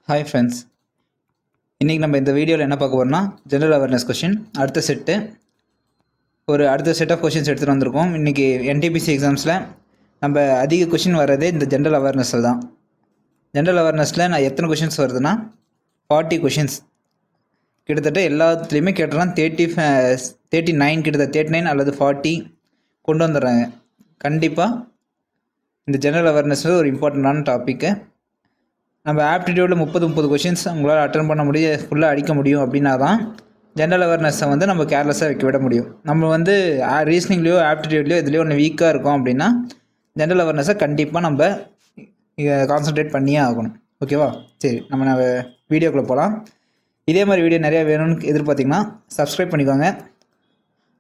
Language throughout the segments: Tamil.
ஹாய் ஃப்ரெண்ட்ஸ், இன்றைக்கி நம்ம இந்த வீடியோவில் என்ன பார்க்க போகிறோம்னா ஜென்ரல் அவேர்னஸ் கொஷின் அடுத்த செட் ஆஃப் கொஷின்ஸ் எடுத்துகிட்டு வந்திருக்கோம். இன்றைக்கி என்டிபிசி எக்ஸாம்ஸில் நம்ம அதிக கொஷின் வர்றதே இந்த ஜென்ரல் அவேர்னஸில் தான். ஜென்ரல் அவேர்னஸில் நான் எத்தனை கொஷின்ஸ் வருதுன்னா 40 கொஷின்ஸ் கிட்டத்தட்ட எல்லாத்துலேயுமே கேட்டலாம். 39 கிட்டத்தட்ட 39 அல்லது 40 கொண்டு வந்துடுறாங்க. கண்டிப்பாக இந்த ஜென்ரல் அவேர்னஸ் ஒரு இம்பார்ட்டண்ட்டான டாப்பிக்கு. நம்ம ஆப்டிடியூடில் 30 கொஷின்ஸ் உங்களால் அட்டன் பண்ண முடியும், ஃபுல்லாக அடிக்க முடியும் அப்படின்னா தான் ஜென்ரல் அவேர்னஸை வந்து நம்ம கேர்லெஸ்ஸாக வைக்க விட முடியும். நம்ம வந்து ரீசனிங்லேயோ ஆப்டிடியூட்லேயோ இதுலேயோ ஒன்று வீக்காக இருக்கும் அப்படின்னா ஜென்ரல் அவேர்னஸை கண்டிப்பாக நம்ம கான்சன்ட்ரேட் பண்ணியே ஆகணும். ஓகேவா? சரி, நம்ம வீடியோக்குள்ளே போகலாம். இதே மாதிரி வீடியோ நிறையா வேணும்னு எதிர்பார்த்திங்கன்னா சப்ஸ்கிரைப் பண்ணிக்கோங்க.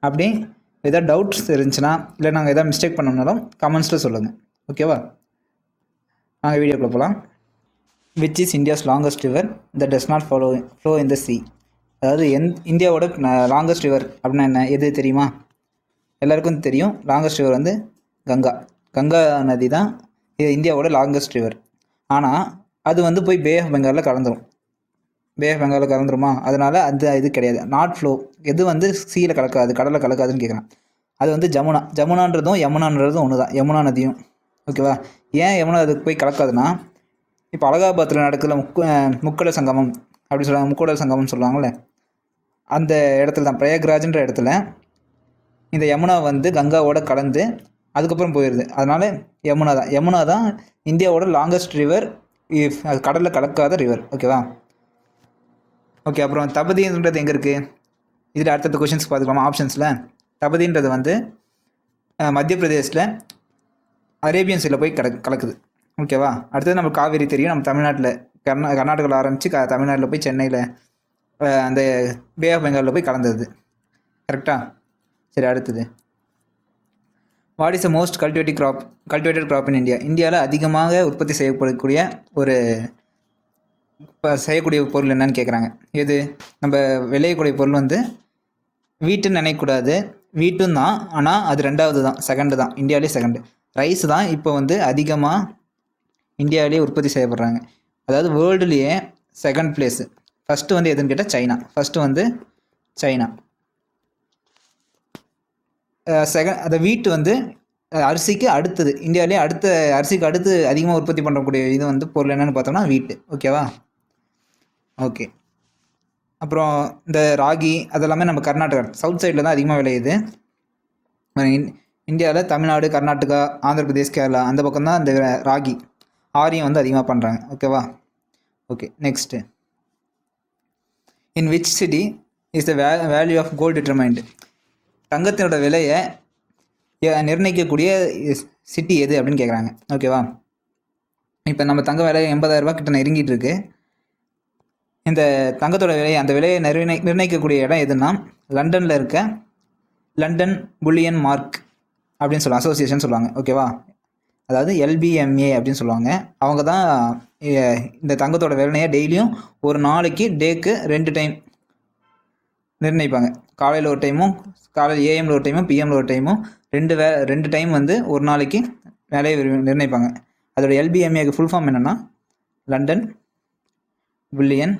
அப்படி எதாவது டவுட்ஸ் இருந்துச்சுன்னா இல்லை நாங்கள் எதாவது மிஸ்டேக் பண்ணோம்னாலும் கமெண்ட்ஸில் சொல்லுங்கள். ஓகேவா? நாங்கள் வீடியோக்குள்ளே போகலாம். Which is India's longest river that does not flow in the sea? அதாவது இந்தியாவோட லாங்கஸ்ட் ரிவர் அப்படின்னா என்ன, எது தெரியுமா? எல்லாருக்கும் தெரியும். லாங்கஸ்ட் ரிவர் வந்து கங்கா நதி தான் இந்தியாவோட லாங்கஸ்ட் ரிவர். ஆனால் அது வந்து போய் பே ஆஃப் பெங்காலில் கலந்துருமா? அதனால் அந்த இது கிடையாது. நாட் ஃப்ளோ, எது வந்து சீயில் கலக்காது, கடலில் கலக்காதுன்னு கேட்குறேன். அது வந்து ஜமுனான்றதும் யமுனான்றதும் ஒன்று தான், யமுனா நதியும். ஓகேவா? ஏன் யமுனா அதுக்கு போய் கலக்காதுன்னா, இப்போ அலகாபாத்தில் நடக்கிற முக்கடல் சங்கமம் அப்படி சொல்லுவாங்க, முக்கடல் சங்கமம்னு சொல்லுவாங்கள்ல, அந்த இடத்துல தான், பிரயாக்ராஜ்ன்ற இடத்துல இந்த யமுனா வந்து கங்காவோட கலந்து அதுக்கப்புறம் போயிடுது. அதனால் யமுனா தான் இந்தியாவோட லாங்கஸ்ட் ரிவர், கடலில் கலக்காத ரிவர். ஓகேவா? ஓகே, அப்புறம் தபதின்றது எங்கே இருக்குது? இதில் அடுத்தடுத்த கொஷின்ஸ் பார்த்துக்கலாமா? ஆப்ஷன்ஸில் தபதின்றது வந்து மத்திய பிரதேசில் அரேபியன் சீல போய் கலக்குது. ஓகேவா? அடுத்தது நம்ம காவேரி தெரியும். நம்ம தமிழ்நாட்டில் கர்நாடகாவில் ஆரம்பித்து தமிழ்நாட்டில் போய் சென்னையில் அந்த பே ஆஃப் பெங்காலில் போய் கலந்தது. கரெக்டாக? சரி, அடுத்தது what is the most cultivated crop in India? இந்தியாவில் அதிகமாக உற்பத்தி செய்யக்கூடிய பொருள் என்னன்னு கேட்குறாங்க. எது? நம்ம விளையக்கூடிய பொருள் வந்து வீட்டுன்னு நினைக்கக்கூடாது, வீட்டும் தான். ஆனால் அது செகண்டு தான், இந்தியாவிலே செகண்டு. ரைஸ் தான் இப்போ வந்து அதிகமாக இந்தியாவிலேயே உற்பத்தி செய்யப்படுறாங்க. அதாவது வேர்ல்டுலேயே செகண்ட் பிளேஸு. ஃபஸ்ட்டு வந்து எதுன்னு கேட்டால் சைனா. அந்த வீட்டு வந்து அரிசிக்கு அடுத்தது, இந்தியாவிலே அரிசிக்கு அடுத்து அதிகமாக உற்பத்தி பண்ணக்கூடிய இது வந்து பொருள் என்னென்னு பார்த்தோம்னா வீட்டு. ஓகேவா? ஓகே, அப்புறம் இந்த ராகி அதெல்லாமே நம்ம கர்நாடகா சவுத் சைடில் தான் அதிகமாக விளையுது. இந்தியாவில் தமிழ்நாடு, கர்நாடகா, ஆந்திர பிரதேஷ், கேரளா அந்த பக்கம் தான் இந்த ராகி ஆரியம் வந்து அதிகமாக பண்ணுறாங்க. ஓகேவா? Okay, next in which city is the value of gold determined? தங்கத்தினோட விலையை நிர்ணயிக்கக்கூடிய சிட்டி எது அப்படின்னு கேட்குறாங்க. ஓகேவா? இப்போ நம்ம தங்க விலை 80,000 ரூபா கிட்ட நெருங்கிட்டு இருக்கு. இந்த தங்கத்தோட விலையை, அந்த விலையை நிர்ணயிக்கக்கூடிய இடம் எதுன்னா லண்டனில் இருக்க லண்டன் புல்லியன் மார்க் அப்படின்னு சொல்லுவாங்க, அசோசியேஷன் சொல்லுவாங்க. ஓகேவா? அதாவது LBMA அப்படின்னு சொல்லுவாங்க. அவங்க தான் இந்த தங்கத்தோட விலையை டெய்லியும் ஒரு நாளைக்கு டேக்கு 2 டைம் நிர்ணயிப்பாங்க. காலையில் ஒரு டைமும், காலையில் AM ஒரு டைமும், PM ஒரு டைமும், 2 டைம் வந்து ஒரு நாளைக்கு விலையை நிர்ணயிப்பாங்க. அதோட LBMAக்கு ஃபுல் ஃபார்ம் என்னென்னா லண்டன் புல்லியன்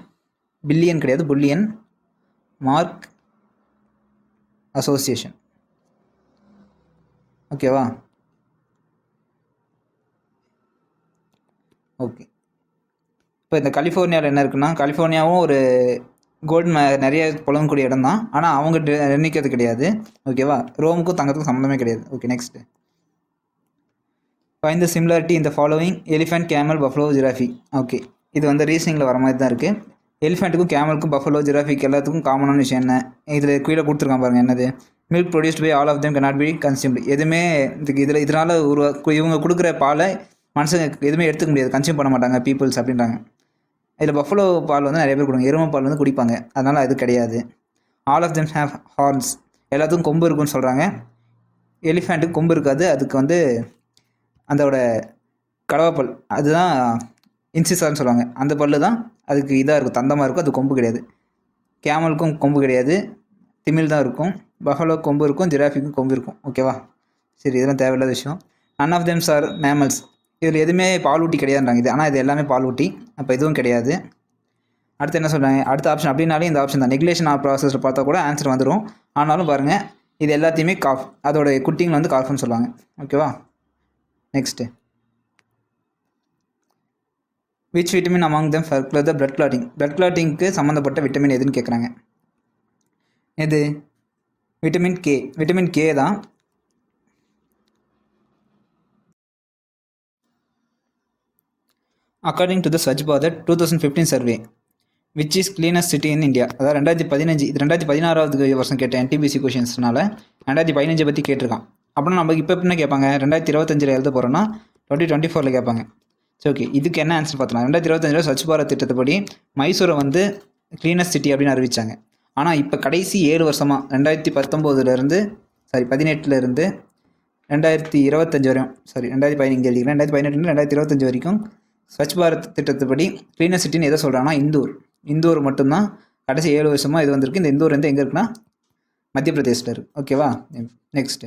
மார்க் அசோசியேஷன். ஓகேவா? ஓகே, இப்போ இந்த கலிஃபோர்னியாவில் என்ன இருக்குன்னா, கலிஃபோர்னியாவும் ஒரு கோல்டு நிறைய புழங்கக்கூடிய இடம் தான். ஆனால் அவங்க நிர்ணயிக்கிறது கிடையாது. ஓகேவா? ரோமுக்கும் தங்கத்துக்கும் சம்மந்தமே கிடையாது. Okay, next find the similarity இந்த following elephant, camel, buffalo, giraffe. Okay, இது வந்து ரீசனிங்கில் வர மாதிரி தான் இருக்குது. எலிஃபெண்ட்டுக்கும், கேமலுக்கும், பஃபலோ, ஜிராஃபிக்கு எல்லாத்துக்கும் காமனான விஷயம் என்ன? இதில் கீழே கொடுத்துருக்கான் பாருங்கள். என்னது? Milk produced by all of them cannot be consumed. எதுவுமே இதனால் இவங்க கொடுக்குற பாலை மனுஷங்க எதுவுமே எடுத்துக்க முடியாது, கன்சியூம் பண்ண மாட்டாங்க பீப்புள்ஸ் அப்படின்றாங்க. இதில் பஃபலோ பால் வந்து நிறைய பேர் கொடுங்க, எருமை பால் வந்து குடிப்பாங்க, அதனால் அது கிடையாது. All of them have horns, எல்லாத்துக்கும் கொம்பு இருக்குன்னு சொல்கிறாங்க. எலிஃபெண்ட்டுக்கு கொம்பு இருக்காது, அதுக்கு வந்து அதோட கடவாப்பல் அதுதான் இன்சிசார்னு சொல்லுவாங்க. அந்த பல்லு தான் அதுக்கு இதாக இருக்கும், தந்தமாக இருக்கும், அது கொம்பு கிடையாது. கேமலுக்கும் கொம்பு கிடையாது, திமிழ் தான் இருக்கும். பஃபலோ கொம்பு இருக்கும், ஜிராஃபிக்கும் கொம்பு இருக்கும். ஓகேவா? சரி, இதெல்லாம் தேவையில்லாத விஷயம். None of them are mammals. இதில் எதுவுமே பாலூட்டி கிடையாதுன்றாங்க. ஆனால் இது எல்லாமே பாலூட்டி. அப்போ இதுவும் கிடையாது. அடுத்து என்ன சொல்கிறாங்க, அடுத்த ஆப்ஷன் அப்படின்னாலே இந்த ஆப்ஷன் தான். நெகுலேஷன் ஆஃப் ப்ராசஸில் பார்த்தா கூட ஆன்சர் வந்துடும். ஆனாலும் பாருங்கள், இது எல்லாத்தையுமே காஃப், அதோட குட்டிங்களை வந்து காஃப்னு சொல்லுவாங்க. ஓகேவா? Next, which vitamin among them particular the blood clotting. Blood கிளாட்டிங்க்கு சம்மந்தப்பட்ட விட்டமின் எதுன்னு கேட்குறாங்க. எது? Vitamin K. விட்டமின் கே தான். According to the Swachh Bharat 2015 survey which is cleanest city in India. அதாவது 2015, இது 2016வது வருஷம் கேட்ட NTPC கொஷின்ஸ்னால 2015 பற்றி கேட்டிருக்கான். அப்படின்னா நம்ம இப்போ என்ன கேட்பாங்க, 2025 எழுத போகிறோன்னா 2024 கேட்பாங்க. சரி, ஓகே. இதுக்கு என்ன ஆன்சர் பார்த்தலாம். 2025 ஸ்வச் பாரத் திட்டத்துப்படி மைசூரை வந்து கிளீனஸ்ட் சிட்டி அப்படின்னு அறிவித்தாங்க. ஆனால் இப்போ கடைசி 7 வருஷமாக 2018 2025 வரையும், 2015 எழுதிக்கிறேன், 2018 வரைக்கும் ஸ்வச் பாரத் திட்டத்துப்படி கிளீனஸ்ட் சிட்டின்னு எதை சொல்கிறாங்கன்னா இந்தூர் மட்டும்தான் கடைசி 7 வருஷமாக இது வந்திருக்கு. இந்த இந்தூர் வந்து எங்கே இருக்குன்னா மத்திய பிரதேசில் இருக்குது. ஓகேவா? Next,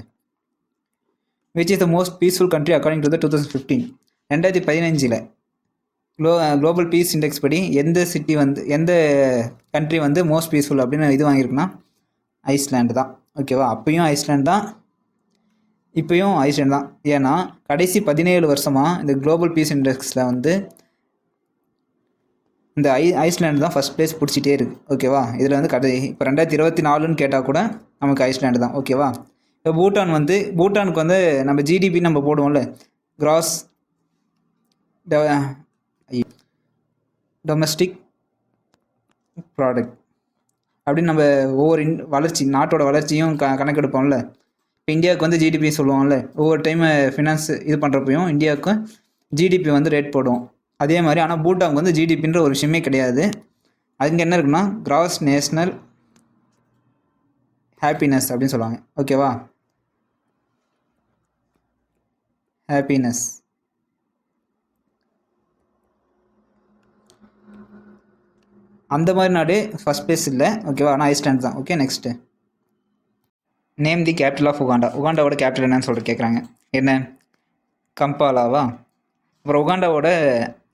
which is the most peaceful country according to the 2015. 2015 global peace index படி எந்த சிட்டி வந்து எந்த கண்ட்ரி வந்து மோஸ்ட் பீஸ்ஃபுல் அப்படின்னு இது வாங்கியிருக்குன்னா ஐஸ்லாண்டு தான். ஓகேவா? அப்பயும் ஐஸ்லாண்ட் தான், இப்போயும் ஐஸ்லாண்ட் தான். ஏன்னா கடைசி 17 வருஷமாக இந்த குளோபல் பீஸ் இண்டெக்ஸில் வந்து இந்த ஐஸ்லாண்டு தான் ஃபஸ்ட் ப்ளேஸ் பிடிச்சிட்டே இருக்குது. ஓகேவா? இதில் வந்து இப்போ 2024ன்னு கேட்டால் கூட நமக்கு ஐஸ்லாண்டு தான். ஓகேவா? இப்போ பூட்டானுக்கு வந்து நம்ம ஜிடிபி நம்ம போடுவோம்ல, கிராஸ் டொமஸ்டிக் ப்ராடக்ட் அப்படின்னு நம்ம ஒவ்வொரு நாட்டோட வளர்ச்சியும் கணக்கெடுப்போம்ல. இப்போ இந்தியாவுக்கு வந்து ஜிடிபி சொல்லுவோம்ல, ஒவ்வொரு டைம் ஃபினான்ஸ் இது பண்ணுறப்பையும் இந்தியாவுக்கு ஜிடிபி வந்து ரேட் போடுவோம். அதே மாதிரி ஆனால் பூட்டானுக்கு வந்து ஜிடிபின்ற ஒரு விஷயமே கிடையாது. அதுக்கு என்ன இருக்குன்னா கிராஸ் நேஷ்னல் ஹாப்பினஸ் அப்படின்னு சொல்லுவாங்க. ஓகேவா? ஹாப்பினஸ். அந்த மாதிரி நாடு ஃபஸ்ட் பிளேஸ் இல்லை. ஓகேவா? ஆனால் ஐஸ்லாண்ட் தான். Okay, next, name the capital of Uganda. உகாண்டாவோட கேபிட்டல் என்னன்னு சொல்லிட்டு கேட்குறாங்க. என்ன? கம்பாலாவா? அப்புறம் உகாண்டாவோட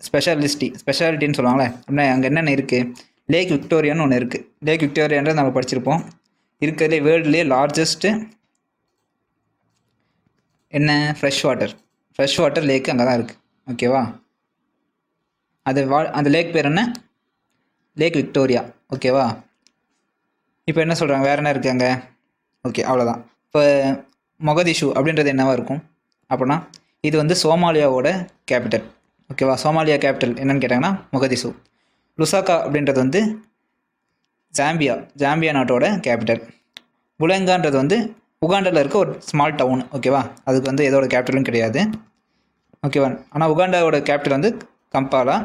ஸ்பெஷாலிட்டின்னு சொல்லுவாங்களே, அப்படின்னா அங்கே என்னென்ன இருக்குது? லேக் விக்டோரியான்னு ஒன்று இருக்குது. லேக் விக்டோரியான்றது நம்ம படிச்சிருப்போம். இருக்கிறதுலே வேர்ல்டுலேயே லார்ஜஸ்ட்டு என்ன ஃப்ரெஷ் வாட்டர் லேக்கு அங்கே தான் இருக்குது. ஓகேவா? அந்த லேக் பேர் என்ன? லேக் விக்டோரியா. ஓகேவா? இப்போ என்ன சொல்கிறாங்க, வேறு என்ன இருக்குது அங்கே? ஓகே, அவ்வளோதான். இப்போ மொகதிஷு அப்படின்றது என்னவாக இருக்கும் அப்படின்னா, இது வந்து சோமாலியாவோட கேபிட்டல். ஓகேவா? சோமாலியா கேபிட்டல் என்னென்னு கேட்டாங்கன்னா மொகதிஷு. லுசாக்கா அப்படின்றது வந்து ஜாம்பியா நாட்டோட கேபிட்டல். புலங்கான்றது வந்து உகாண்டாவில் இருக்க ஒரு ஸ்மால் டவுன். ஓகேவா? அதுக்கு வந்து எதோட கேபிட்டலும் கிடையாது. ஓகேவா? ஆனால் உகாண்டாவோட கேபிட்டல் வந்து கம்பாலா,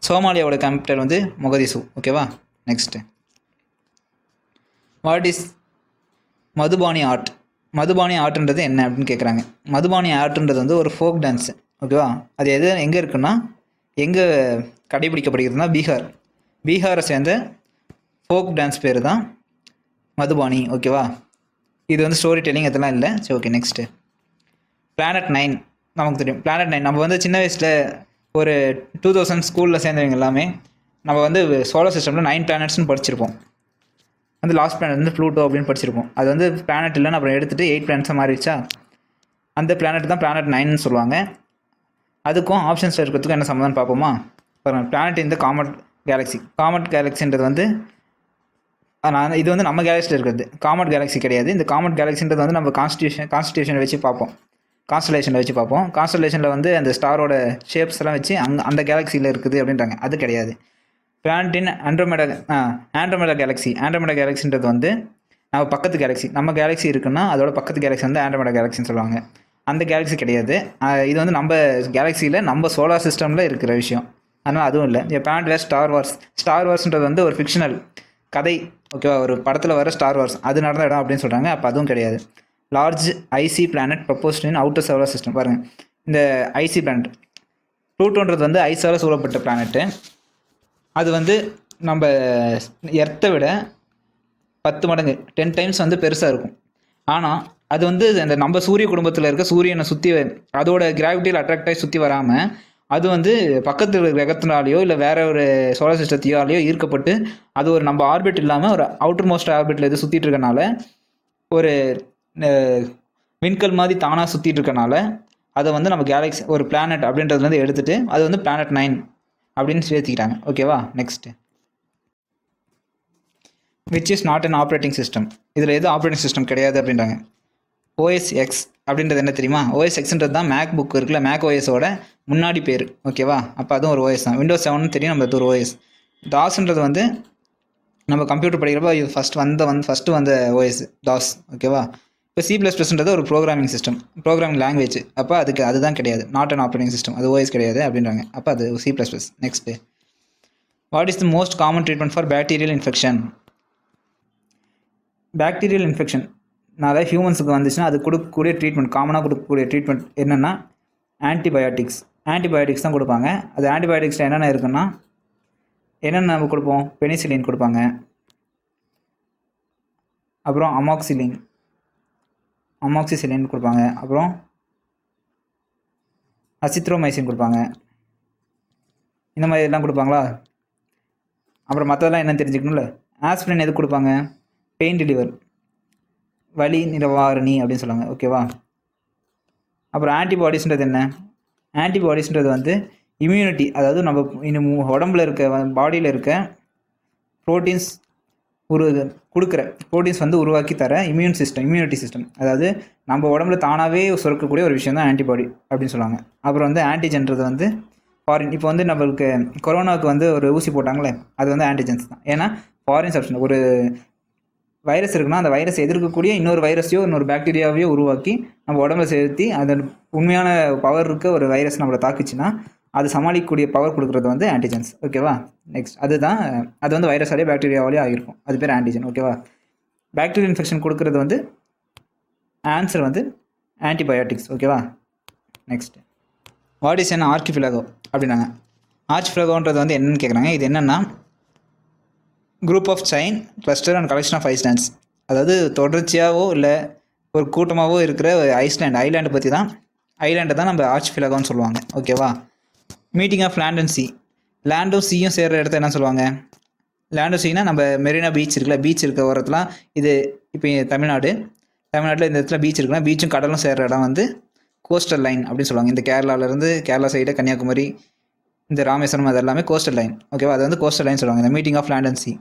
சோமாலியாவோட கேபிட்டல் வந்து மொகதிஷு. ஓகேவா? Next, what is Madhubani art. Madhubani ஆர்ட்ன்றது என்ன அப்படின்னு கேட்குறாங்க. மதுபானி ஆர்ட்ன்றது வந்து ஒரு ஃபோக் டான்ஸு. ஓகேவா? அது எங்கே இருக்குன்னா, எங்கே கடைபிடிக்கப்படுகிறதுனா பீகாரை சேர்ந்த ஃபோக் டான்ஸ் பேர் தான் மதுபானி. ஓகேவா? இது வந்து ஸ்டோரி டெல்லிங் அதெல்லாம் இல்லை. சரி, ஓகே, நெக்ஸ்ட்டு, பிளானட் 9 நமக்கு தெரியும். பிளானட் 9 நம்ம வந்து சின்ன வயசில் ஒரு 2000 ஸ்கூலில் சேர்ந்தவங்க எல்லாமே நம்ம வந்து சோலார் சிஸ்டமில் 9 பிளானட்ஸ்னு படிச்சிருப்போம். வந்து லாஸ்ட் பிளானட் வந்து ப்ளூட்டோ அப்படின்னு படிச்சிருப்போம். அது வந்து பிளானட் இல்லைன்னு அப்புறம் எடுத்துகிட்டு 8 பிளானட்ஸாக மாறிடுச்சா, அந்த பிளானட் தான் பிளானட் 9ன்னு சொல்லுவாங்க. அதுக்கும் ஆப்ஷன்ஸில் இருக்கிறதுக்கும் என்ன சம்மந்தம்னு பார்ப்போமா? பாருங்கள், பிளானட் இந்த காமட் கேலக்ஸின்றது வந்து இது வந்து நம்ம கேலக்ஸியில் இருக்கிறது. காமட் கேலக்ஸி கிடையாது. இந்த காமட் கேலக்ஸின்றது வந்து நம்ம கான்ஸ்டியூஷனை வச்சு பார்ப்போம். கான்ஸ்டலேஷனில் வந்து அந்த ஸ்டாரோட ஷேப்ஸ் எல்லாம் வச்சு அந்த கேலக்ஸியில் இருக்குது அப்படின்றாங்க. அது கிடையாது. பிளானட்டின் ஆண்ட்ரோமெடா கேலக்ஸின்றது வந்து நம்ம பக்கத்து கேலக்ஸி. நம்ம கேலக்ஸி இருக்குன்னா அதோட பக்கத்து கேலக்ஸி வந்து ஆண்ட்ரோமெடா கேலக்ஸின்னு சொல்லுவாங்க. அந்த கேலக்ஸி கிடையாது. இது வந்து நம்ம கேலக்ஸியில் நம்ம சோலார் சிஸ்டமில் இருக்கிற விஷயம். அதனால் அதுவும் இல்லை. பிளானட் வேர் ஸ்டார் வார்ஸ்ன்றது வந்து ஒரு ஃபிக்ஷனல் கதை. ஓகேவா? ஒரு படத்தில் வர ஸ்டார் வார்ஸ் அது நடந்த இடம் அப்படின்னு சொல்கிறாங்க. அப்போ அதுவும் கிடையாது. லார்ஜ் ஐசி பிளானட் ப்ரப்போஸ்ட் இன் அவுட்டர் சோலார் சிஸ்டம். பாருங்கள், இந்த ஐசி பிளானட் ப்ளூட்டோன்றது வந்து ஐஸால் சூழப்பட்ட பிளானட்டு. அது வந்து நம்ம எர்த்தை விட 10 மடங்கு 10 டைம்ஸ் வந்து பெருசாக இருக்கும். ஆனால் அது வந்து அந்த நம்ம சூரிய குடும்பத்தில் இருக்க சூரியனை சுற்றி அதோட கிராவிட்டியில் அட்ராக்ட் ஆகி சுற்றி வராமல் அது வந்து பக்கத்து கிரகத்தினாலேயோ இல்லை வேற ஒரு சோலார் சிஸ்டத்தையாலேயோ ஈர்க்கப்பட்டு அது ஒரு நம்ம ஆர்பிட் இல்லாமல் ஒரு அவுட்டர் மோஸ்ட் ஆர்பிட்டில் எது சுற்றிட்டு இருக்கனால ஒரு விண்கல் மாதிரி தானாக சுற்றிட்டு இருக்கனால அதை வந்து நம்ம கேலக்ஸி ஒரு பிளானட் அப்படின்றதுலேருந்து எடுத்துகிட்டு அது வந்து பிளானட் 9 அப்படின்னு சேர்த்திக்கிறாங்க. ஓகேவா? Next, which is not an operating system. இதில் எது ஆப்ரேட்டிங் சிஸ்டம் கிடையாது அப்படின்றாங்க. OS X அப்படின்றது என்ன தெரியுமா? OS Xன்றது தான் மேக் புக் இருக்குல்ல, மேக் ஓஎஸோட முன்னாடி பேர். ஓகேவா? அப்போ அதுவும் ஒரு OS தான். Windows 7 தெரியும், நம்ம அது ஒரு OS. DOSன்றது வந்து நம்ம கம்ப்யூட்டர் படிக்கிறப்போ இது ஃபஸ்ட்டு வந்த OS DOS. ஓகேவா? இப்போ C++ன்றது ஒரு ப்ரோக்ராமிங் சிஸ்டம், ப்ரோக்ராமிங் லாங்குவேஜ். அப்போ அதுதான் கிடையாது, நாட் அன் ஆப்ரேட்டிங் சிஸ்டம், அது OS கிடையாது அப்படின்றாங்க. அப்போ அது C++. Next, what is the most common treatment for bacterial infection. Bacterial இன்ஃபெக்ஷன்னால ஹியூமன்ஸுக்கு வந்துச்சுன்னா அது கொடுக்கக்கூடிய ட்ரீட்மெண்ட், காமனாக கொடுக்கக்கூடிய ட்ரீட்மெண்ட் என்னென்னா ஆன்டிபயோட்டிக்ஸ் தான் கொடுப்பாங்க. அது ஆன்டிபயோட்டிக்ஸில் என்னென்ன இருக்குன்னா என்னென்ன நம்ம கொடுப்போம்? பெனிசிலின் கொடுப்பாங்க, அப்புறம் அமாக்சிசிலின் கொடுப்பாங்க, அப்புறம் அசித்ரோமைசின் கொடுப்பாங்க. இந்த மாதிரி எல்லாம் கொடுப்பாங்களா? அப்புறம் மற்றதெல்லாம் என்னென்னு தெரிஞ்சுக்கணும்ல. ஆஸ்பிரின் எது கொடுப்பாங்க? பெயின் ரிலீவர், வலி நிவாரணி அப்படின்னு சொல்லுவாங்க. ஓகேவா? அப்புறம் ஆன்டிபாடிஸ்ன்றது என்ன? ஆன்டிபாடிஸ்ன்றது வந்து இம்யூனிட்டி, அதாவது நம்ம உடம்புல இருக்க பாடியில் இருக்க ப்ரோட்டீன்ஸ் ப்ரோட்டீன்ஸ் வந்து உருவாக்கி தர இம்யூனிட்டி சிஸ்டம். அதாவது நம்ம உடம்புல தானாகவே சுரக்கக்கூடிய ஒரு விஷயம் தான் ஆன்டிபாடி அப்படின்னு சொல்லுவாங்க. அப்புறம் வந்து ஆன்டிஜென்றது வந்து ஃபாரின். இப்போ வந்து நம்மளுக்கு கொரோனாவுக்கு வந்து ஒரு ஊசி போட்டாங்களே, அது வந்து ஆன்டிஜென்ஸ் தான். ஏன்னா ஃபாரின் சப்ஸ்டன்ஸ், ஒரு வைரஸ் இருக்குன்னா அந்த வைரஸ் எதிர்க்கக்கூடிய இன்னொரு வைரஸையோ இன்னொரு பாக்டீரியாவையோ உருவாக்கி நம்ம உடம்புல சேர்த்தி அது உண்மையான பவர் இருக்க ஒரு வைரஸ் நம்மளை தாக்குச்சுன்னா அது சமாளிக்கக்கூடிய பவர் கொடுக்குறது வந்து ஆன்டிஜென்ஸ். ஓகேவா? நெக்ஸ்ட், அது வந்து வைரஸாலேயே பாக்டீரியாவாலேயே ஆகிருக்கும், அது பேர் ஆன்டிஜென். ஓகேவா? பாக்டீரியல் இன்ஃபெக்ஷன் கொடுக்குறது வந்து ஆன்சர் வந்து ஆன்டிபயோட்டிக்ஸ். ஓகேவா? Next, what is an archipelago அப்படின்னாங்க. ஆர்கிஃபிலாகோன்றது வந்து என்னென்னு கேட்குறாங்க. இது என்னென்னா group of chain, cluster and collection of islands. அதாவது தொடர்ச்சியாகவோ இல்லை ஒரு கூட்டமாகவோ இருக்கிற ஐலாண்டு பற்றி தான், ஐலாண்டை தான் நம்ம ஆர்கிஃபிலாகோன்னு சொல்லுவாங்க. ஓகேவா? Meeting of land and sea. லேண்டும் சீயும் சேர்கிற இடத்த என்ன சொல்லுவாங்க? லேண்டும் சீனா நம்ம மெரினா பீச் இருக்குல்ல, பீச் இருக்க ஓரத்துலாம் இது. இப்போ தமிழ்நாட்டில் இந்த இடத்துல பீச் இருக்குன்னா பீச்சும் கடலும் சேர்கிற இடம் வந்து கோஸ்டல் லைன் அப்படின்னு சொல்லுவாங்க. இந்த கேரளா சைடு கன்னியாகுமரி, இந்த ராமேஸ்வரம், அது எல்லாமே கோஸ்டல் லைன். ஓகேவா? அது வந்து கோஸ்டல் லைன் சொல்லுவாங்க. இந்த meeting of land and sea.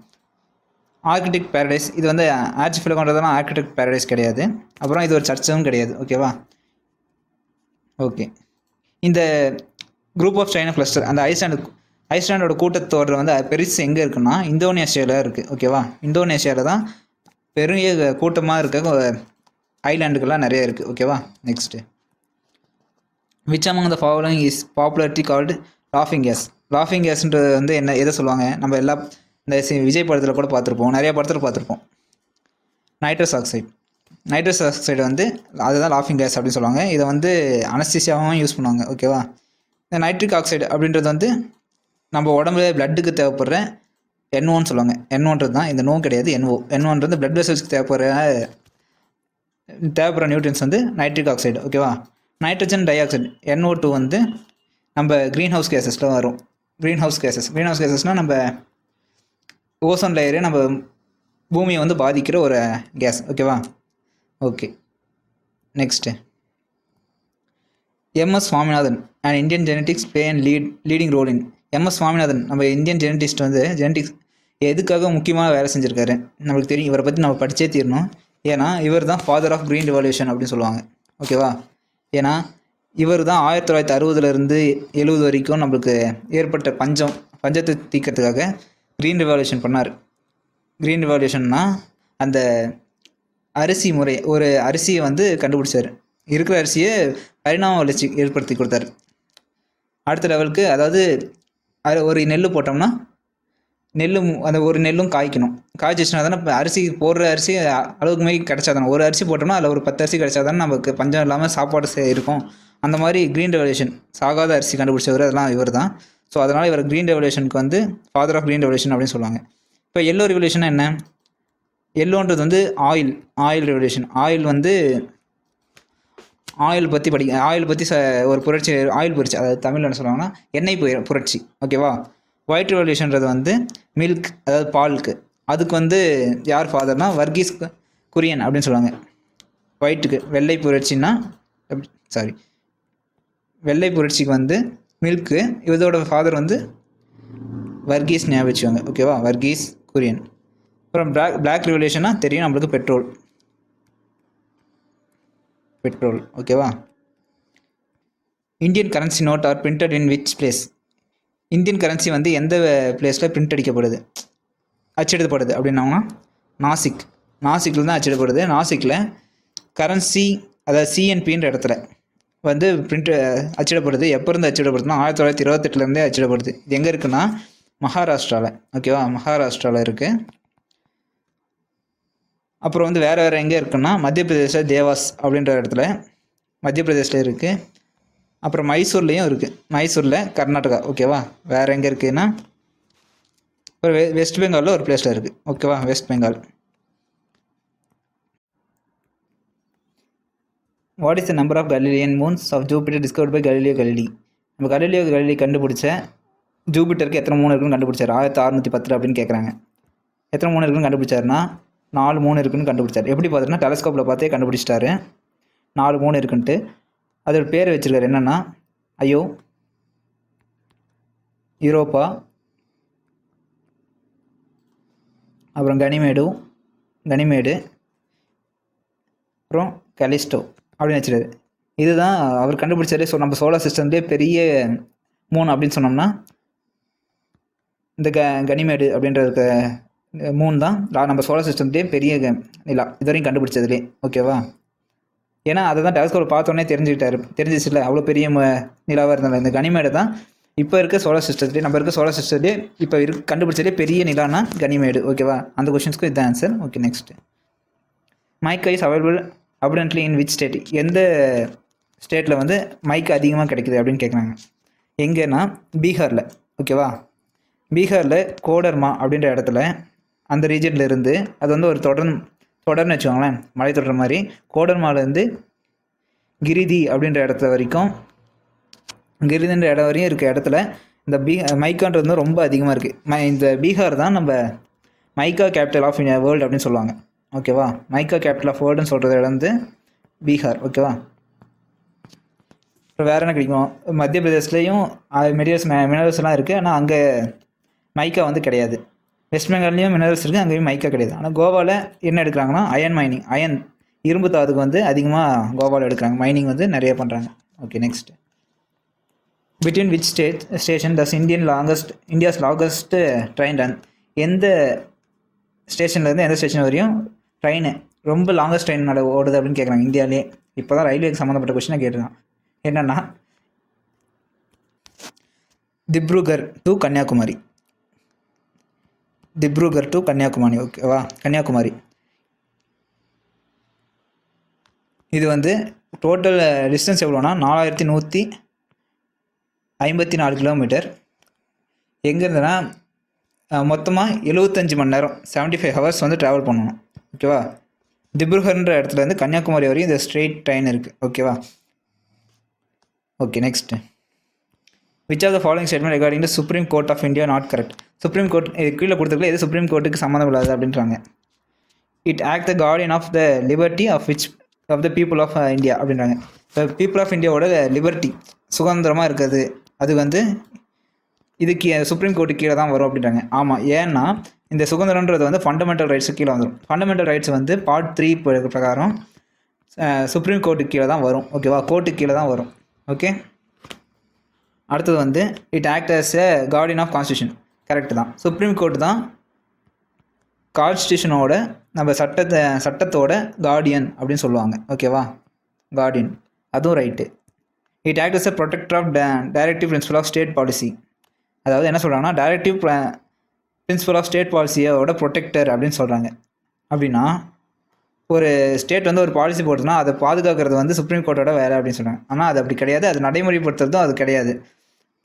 Architect paradise, இது வந்து ஆர்கிஃபிலாகோன்றதெல்லாம் ஆர்கிடெக்ட் பேரடைஸ் கிடையாது. அப்புறம் இது ஒரு சர்ச்சும் கிடையாது. ஓகேவா? ஓகே, இந்த குரூப் ஆஃப் சைனா கிளஸ்டர், அந்த ஐஸ்லாண்டோட கூட்டத்தொடர் வந்து பெருசு எங்கே இருக்குன்னா இந்தோனேஷியாவில் இருக்குது. ஓகேவா? இந்தோனேஷியாவில் தான் பெரிய கூட்டமாக இருக்க ஐலாண்டுகள்லாம் நிறைய இருக்குது. ஓகேவா? Next, which among the following is popularity called லாஃபிங் கேஸ். லாஃபிங் கேஸ்ன்றது வந்து எதை சொல்லுவாங்க? நம்ம இந்த விஜய் படத்தில் கூட பார்த்துருப்போம், நிறைய படத்தில் பார்த்துருப்போம். நைட்ரஸ் ஆக்சைடு வந்து அதுதான் லாஃபிங் கேஸ் அப்படின்னு சொல்லுவாங்க. இதை வந்து அனஸ்தீசியாவும் யூஸ் பண்ணுவாங்க. ஓகேவா? இந்த நைட்ரிக் ஆக்சைடு அப்படின்றது வந்து நம்ம உடம்புல பிளட்டுக்கு தேவைப்படுற NOன்னு சொல்லுவாங்க. NOன்றது தான், இந்த நோவும் கிடையாது, NOன்றது பிளட் வெசல்ஸ்க்கு தேவைப்படுற நியூட்ரியன்ஸ் வந்து நைட்ரிக் ஆக்சைடு. ஓகேவா? நைட்ரஜன் டை ஆக்சைடு NO2 வந்து நம்ம க்ரீன் ஹவுஸ் கேஸஸில் வரும். க்ரீன் ஹவுஸ் கேஸஸ்னால் நம்ம ஓசோன் லேயரே நம்ம பூமியை வந்து பாதிக்கிற ஒரு கேஸ். ஓகேவா? Okay, next, MS Swaminathan and Indian genetics play and leading role in. MS Swaminathan நம்ம இந்தியன் ஜெனட்டிஸ்ட் வந்து ஜெனட்டிக்ஸ் எதுக்காக முக்கியமாக வேலை செஞ்சுருக்காரு நம்மளுக்கு தெரியும். இவரை பற்றி நம்ம படித்தே தீரணும். ஏன்னா இவர் தான் ஃபாதர் ஆஃப் க்ரீன் ரெவல்யூஷன் அப்படின்னு சொல்லுவாங்க. ஓகேவா? ஏன்னா இவர் தான் 1960 70 வரைக்கும் நம்மளுக்கு ஏற்பட்ட பஞ்சத்தை தீர்க்கறதுக்காக க்ரீன் ரெவல்யூஷன் பண்ணார். க்ரீன் ரெவல்யூஷன்னா அந்த அரிசி முறை, ஒரு அரிசியை வந்து கண்டுபிடிச்சார். இருக்கிற அரிசியை பரிணாம வளர்ச்சி ஏற்படுத்தி கொடுத்தாரு அடுத்த லெவலுக்கு. அதாவது ஒரு நெல் போட்டோம்னா அந்த ஒரு நெல்லும் காய்க்கணும். காய்ச்சிச்சுனா தானே இப்போ போடுற அரிசி அளவுக்கு மேலே கிடைச்சா தானே. ஒரு அரிசி போட்டோம்னா அதில் ஒரு 10 அரிசி கிடைச்சா தானே நமக்கு பஞ்சம் இல்லாமல் சாப்பாடு இருக்கும். அந்த மாதிரி க்ரீன் ரெவல்யூஷன், சாகாத அரிசி கண்டுபிடிச்சவர் அதெல்லாம் இவர் தான். ஸோ அதனால் இவர் க்ரீன் ரெவல்யூஷனுக்கு வந்து ஃபாதர் ஆஃப் க்ரீன் ரெவல்யூஷன் அப்படின்னு சொல்லுவாங்க. இப்போ எல்லோ ரெவல்யூஷன் என்ன? எல்லோன்றது வந்து ஆயில் ரெவல்யூஷன். ஆயில் வந்து ஆயில் பற்றி ஆயில் பற்றி ஒரு புரட்சி, ஆயில் புரட்சி, அதாவது தமிழில் என்ன சொல்லுவாங்கன்னா எண்ணெய் புரட்சி. ஓகேவா. ஒயிட் ரெவல்யூஷன்றது வந்து மில்க், அதாவது பாலுக்கு. அதுக்கு வந்து யார் ஃபாதர்னா வர்கீஸ் குரியன் அப்படின்னு சொல்லுவாங்க. ஒயிட்டுக்கு வெள்ளை புரட்சின்னா சாரி வெள்ளை புரட்சிக்கு வந்து மில்க்கு, இதோட ஃபாதர் வந்து வர்கீஸ் ஞாபகம் வச்சுக்கோங்க. ஓகேவா, வர்கீஸ் குரியன். அப்புறம் பிளாக் ரெவல்யூஷனா தெரியும் நம்மளுக்கு, பெட்ரோல். ஓகேவா. Indian currency note are printed in which place? Indian currency வந்து எந்த பிளேஸில் பிரிண்ட் அடிக்கப்படுது, அச்சிடப்படுது அப்படின்னாங்கன்னா நாசிக்கில் தான் அச்சிடப்படுது. நாசிக்கில் கரன்சி, அதாவது சிஎன்பின்ற இடத்துல வந்து அச்சிடப்படுது. எப்போ இருந்து அச்சிடப்படுதுன்னா 1928 அச்சிடப்படுது. இது எங்கே இருக்குன்னா மகாராஷ்டிராவில். ஓகேவா, மகாராஷ்டிராவில் இருக்குது. அப்புறம் வந்து வேறு எங்கே இருக்குன்னா மத்திய பிரதேசில் தேவாஸ் அப்படின்ற இடத்துல மத்திய பிரதேசில் இருக்குது. அப்புறம் மைசூர்லேயும் இருக்குது, மைசூரில் கர்நாடகா. ஓகேவா. வேறு எங்கே இருக்குதுன்னா ஒரு வெஸ்ட் பெங்காலில் ஒரு பிளேஸில் இருக்குது. ஓகேவா, West Bengal. What is the number of Galilean moons of Jupiter discovered by Galileo Galilei? நம்ம கலீலியோ கலிலி கண்டுபிடிச்ச ஜூபிட்டருக்கு எத்தனை மூணு இருக்குன்னு கண்டுபிடிச்சார் 1610 அப்படின்னு கேட்குறாங்க. எத்தனை மூணு இருக்குன்னு கண்டுபிடிச்சாருன்னா 4 மூணு இருக்குன்னு கண்டுபிடிச்சார். எப்படி பார்த்தீங்கன்னா டெலஸ்கோப்பில் பார்த்தே கண்டுபிடிச்சிட்டாரு 4 மூணு இருக்குன்ட்டு. அதோட பேர் வச்சுருக்காரு என்னென்னா ஐயோ, யூரோப்பா, அப்புறம் கனிமேடு, அப்புறம் கலிஸ்டோ அப்படின்னு வச்சுருக்காரு. இதுதான் அவர் கண்டுபிடிச்சாரு. ஸோ நம்ம சோலார் சிஸ்டம்லேயே பெரிய மூணு அப்படின்னு சொன்னோம்னா இந்த கனிமேடு அப்படின்ற மூணு தான் நம்ம சோலார் சிஸ்டம்லேயே பெரிய நிலா இதுவரையும் கண்டுபிடிச்சதுலே. ஓகேவா. ஏன்னா அதை தான் டெலஸ்கோப் பார்த்தோன்னே தெரிஞ்சிச்சுல அவ்வளோ பெரிய நிலாவாக இருந்தாலும். இந்த கனிமேடு தான் இப்போ இருக்க சோலார் சிஸ்டத்துலேயே, நம்ம இருக்க சோலார் சிஸ்டத்துலேயே இப்போ கண்டுபிடிச்சதே பெரிய நிலானா கனிமேடு. ஓகேவா. அந்த கொஷின்ஸ்க்கு இதுதான் answer. Okay, next. Mica is available abundantly in which state? எந்த ஸ்டேட்டில் வந்து மைக்கா அதிகமாக கிடைக்குது அப்படின்னு கேட்குறாங்க. எங்கன்னா பீகாரில். ஓகேவா. பீகாரில் கோடர்மா அப்படின்ற இடத்துல, அந்த ரீஜனில் இருந்து அது வந்து ஒரு தொடர்னு வச்சுக்கோங்களேன், மலைத்தொடர் மாதிரி. கோடர்மாலேருந்து கிரிதி அப்படின்ற இடத்துல வரைக்கும், கிரிதின்ற இடம் வரையும் இருக்க இடத்துல இந்த மைக்கான்றது வந்து ரொம்ப அதிகமாக இருக்குது. இந்த பீகார் தான் நம்ம மைக்கா கேபிட்டல் ஆஃப் வேர்ல்டு அப்படின்னு சொல்லுவாங்க. ஓகேவா. மைக்கா கேபிட்டல் ஆஃப் வேர்ல்டுன்னு சொல்கிறது இடம் வந்து பீகார். ஓகேவா. இப்போ வேறு என்ன கிடைக்கும்? மத்திய பிரதேஷ்லேயும் மினரல்ஸ்லாம் இருக்குது, ஆனால் அங்கே மைக்கா வந்து கிடையாது. வெஸ்ட் பெங்கால்லையும் மினரல்ஸ் இருக்குது, அங்கேயும் மைக்கா கிடையாது. ஆனால் கோவாவில் என்ன எடுக்கிறாங்கன்னா அயன் மைனிங், இரும்பு தாதுக்கு வந்து அதிகமாக கோவாவில் எடுக்கிறாங்க. மைனிங் வந்து நிறைய பண்ணுறாங்க. Okay, next. Between which station does India's longest train run? எந்த ஸ்டேஷன்லேருந்து எந்த ஸ்டேஷன் வரையும் ட்ரெயின் ரொம்ப லாங்கஸ்ட் ட்ரெயின் ஓடுது அப்படின்னு கேட்குறாங்க இந்தியாவிலே. இப்போ தான் ரயில்வேக்கு சம்மந்தப்பட்ட கொஸ்டினை கேட்டுருக்கான். என்னென்னா திப்ருகர் டு கன்னியாகுமரி. ஓகேவா, கன்னியாகுமரி. இது வந்து டோட்டல் டிஸ்டன்ஸ் எவ்வளோனா 4154 கிலோமீட்டர். எங்கே இருந்ததுன்னா மொத்தமாக 75 மணி நேரம், 75 ஹவர்ஸ் வந்து ட்ராவல் பண்ணணும். ஓகேவா. திப்ருகர்ன்ற இடத்துலேருந்து கன்னியாகுமரி வரையும் இந்த ஸ்ட்ரெயிட் ட்ரெயின் இருக்குது. ஓகேவா. Okay, next. Which of the following statement regarding the Supreme Court of India not correct? Supreme Court கீழே கொடுத்துருக்கல, எது சுப்ரீம் கோர்ட்டுக்கு சம்மந்தம் இல்லாது அப்படின்றாங்க. It act the guardian of the liberty of the people of India அப்படின்றாங்க. இப்போ பீப்புள் ஆஃப் இந்தியாவோட லிபர்ட்டி, சுதந்திரமாக இருக்கிறது, அது வந்து இதுக்கு சுப்ரீம் கோர்ட்டு கீழே தான் வரும் அப்படின்றாங்க. ஆமாம், ஏன்னா இந்த சுதந்திரன்றது வந்து ஃபண்டமெண்டல் ரைட்ஸுக்கு கீழே வந்துடும். ஃபண்டமெண்டல் ரைட்ஸ் வந்து பார்ட் 3 பிரகாரம் சுப்ரீம் கோர்ட்டுக்கு கீழே தான் வரும். ஓகேவா, கோர்ட்டுக்கு கீழே தான் வரும். ஓகே. அடுத்தது வந்து it act as a guardian of constitution. Correct தான். சுப்ரீம் கோர்ட் தான் கான்ஸ்டியூஷனோட, நம்ம சட்டத்தோட கார்டியன் அப்படின்னு சொல்லுவாங்க. ஓகேவா, கார்டியன், அதுவும் right. It act as a protector of directive principle of state policy. அதாவது என்ன சொல்கிறாங்கன்னா டைரக்டிவ் பிரின்சிபல் ஆஃப் ஸ்டேட் பாலிசியோட ப்ரொடெக்டர் அப்படின்னு சொல்கிறாங்க. அப்படின்னா ஒரு ஸ்டேட் வந்து ஒரு பாலிசி போட்டுன்னா அதை பாதுகாக்கிறது வந்து சுப்ரீம் கோர்ட்டோட வேலை அப்படின்னு சொல்கிறாங்க. ஆனால் அது அப்படி கிடையாது, அது நடைமுறைப்படுத்துறதும் அது கிடையாது.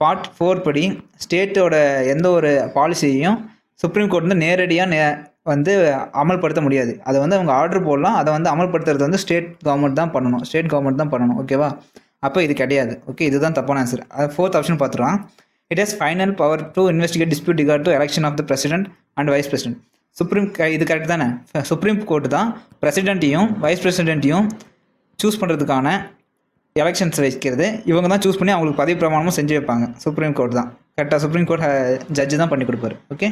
பார்ட் 4 படி ஸ்டேட்டோட எந்த ஒரு பாலிசியையும் சுப்ரீம் கோர்ட் வந்து நேரடியாக வந்து அமல்படுத்த முடியாது. அதை வந்து அவங்க ஆர்டர் போடலாம், அதை வந்து அமல்படுத்துறது வந்து ஸ்டேட் கவர்மெண்ட் தான் பண்ணணும். ஓகேவா? அப்போ இது கிடையாது. ஓகே, இதுதான் தப்பான ஆன்சர். அது 4th ஆப்ஷன் பார்த்துக்கலாம். It has final power to investigate dispute regard to election of the president and vice president. இது கரெக்ட் தானே? சுப்ரீம் கோர்ட்டு தான் பிரசிடென்ட்டையும் வைஸ் பிரசிடென்ட்டையும் சூஸ் பண்ணுறதுக்கான எலெக்ஷன்ஸ் வைக்கிறது. இவங்க தான் சூஸ் பண்ணி அவங்களுக்கு பதவி பிரமாணமும் செஞ்சு வைப்பாங்க. சுப்ரீம் கோர்ட் தான் கரெக்டாக, சுப்ரீம் கோர்ட் ஜட்ஜு தான் பண்ணி கொடுப்பாரு. ஓகே,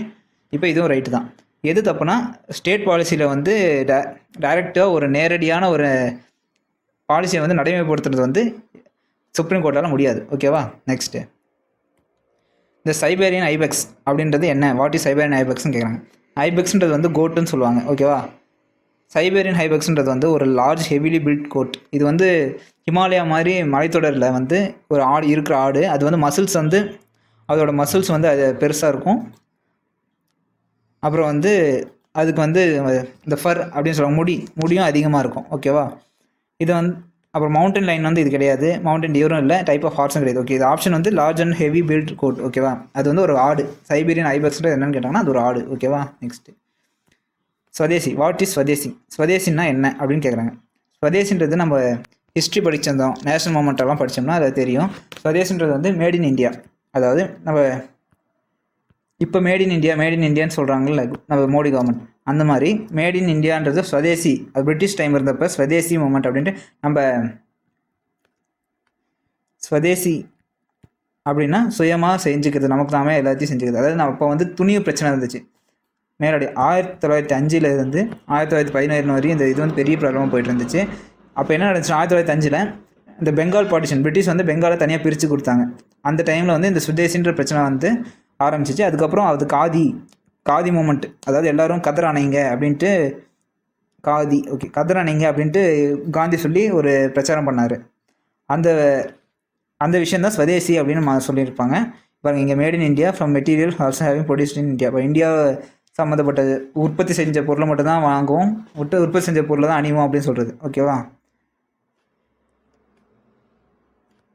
இப்போ இதுவும் ரைட்டு தான். எது தப்புனா, ஸ்டேட் பாலிசியில் வந்து டைரெக்டாக ஒரு நேரடியான ஒரு பாலிசியை வந்து நடைமுறைப்படுத்துறது வந்து சுப்ரீம் கோர்ட்டால் முடியாது. ஓகேவா? நெக்ஸ்ட்டு, இந்த சைபேரியன் ஐபெக்ஸ் அப்படின்றது என்ன? வாட் இஸ் சைபேரியன் ஐபெக்ஸ்னு கேட்குறாங்க. ஐபெக்ஸ்ன்றது வந்து கோட்டுன்னு சொல்லுவாங்க. ஓகேவா? சைபேரியன் ஐபெக்ஸ்ன்றது வந்து ஒரு லார்ஜ் ஹெவிலி பில்ட் கோட். இது வந்து ஹிமாலயா மாதிரி மலைத்தொடரில் வந்து ஒரு ஆடு இருக்கிற ஆடு. அது வந்து மசில்ஸ் வந்து அதோட மசில்ஸ் வந்து அது பெருசாக இருக்கும். அப்புறம் வந்து அதுக்கு வந்து இந்த ஃபர் அப்படின்னு சொல்லுவாங்க, முடியும் அதிகமாக இருக்கும். ஓகேவா? இது வந்து அப்புறம் மவுண்டன் லைன் வந்து இது கிடையாது, மவுண்டன் டியூரும் இல்லை, டைப் ஆஃப் ஹார்ஸும் கிடையாது. ஓகே, இது ஆப்ஷன் வந்து large and heavy built coat. ஓகேவா? அது வந்து ஒரு ஆடு. சைபீரியன் ஐபெக்ஸ்ன்றது என்னென்னு கேட்டாங்கன்னா அது ஒரு ஆடு. ஓகேவா? Next, swadeshi. What is swadeshi? ஸ்வதேசின்னா என்ன அப்படின்னு கேட்குறாங்க. ஸ்வதேசின்றது நம்ம ஹிஸ்ட்ரி படிச்சிருந்தோம், நேஷனல் மூமெண்ட்டெல்லாம் படித்தோம்னா அது தெரியும். ஸ்வதேசின்றது வந்து மேட் இன் இந்தியா. அதாவது நம்ம இப்போ மேட் இன் இந்தியான்னு சொல்கிறாங்கல்ல நம்ம மோடி கவர்மெண்ட், அந்த மாதிரி மேட் இன் இந்தியான்றது ஸ்வதேசி. அது பிரிட்டிஷ் டைம் இருந்தப்போ ஸ்வதேசி மூமெண்ட் அப்படின்ட்டு நம்ம ஸ்வதேசி அப்படின்னா சுயமாக செஞ்சுக்கிறது, நமக்கு நாமே எல்லாத்தையும் செஞ்சுக்கிறது. அதாவது நம்ம இப்போ வந்து துணிவு பிரச்சனை இருந்துச்சு மேலாடி 1905 இருந்து 1917 வரையும் இந்த இது வந்து பெரிய ப்ராப்ளமாக போயிட்டு இருந்துச்சு. அப்போ என்ன நடந்துச்சு, 1905 இந்த பெங்கால் பார்ட்டிஷன், பிரிட்டிஷ் வந்து பெங்காலை தனியாக பிரித்து கொடுத்தாங்க. அந்த டைமில் வந்து இந்த சுதேசின்ற பிரச்சனை வந்து ஆரம்பிச்சிச்சு. அதுக்கப்புறம் அது காதி மூமெண்ட், அதாவது எல்லோரும் கதர் அணைங்க அப்படின்ட்டு கதர் அணைங்க அப்படின்ட்டு காந்தி சொல்லி ஒரு பிரச்சாரம் பண்ணார். அந்த விஷயந்தான் ஸ்வதேசி அப்படின்னு சொல்லியிருப்பாங்க. பாருங்கள், இங்கே made in India from material also having produced in India. இப்போ இந்தியா சம்மந்தப்பட்டது உற்பத்தி செஞ்ச பொருளை மட்டும் தான் வாங்குவோம், உற்பத்தி செஞ்ச பொருளை தான் அணிவோம் அப்படின்னு சொல்கிறது. ஓகேவா?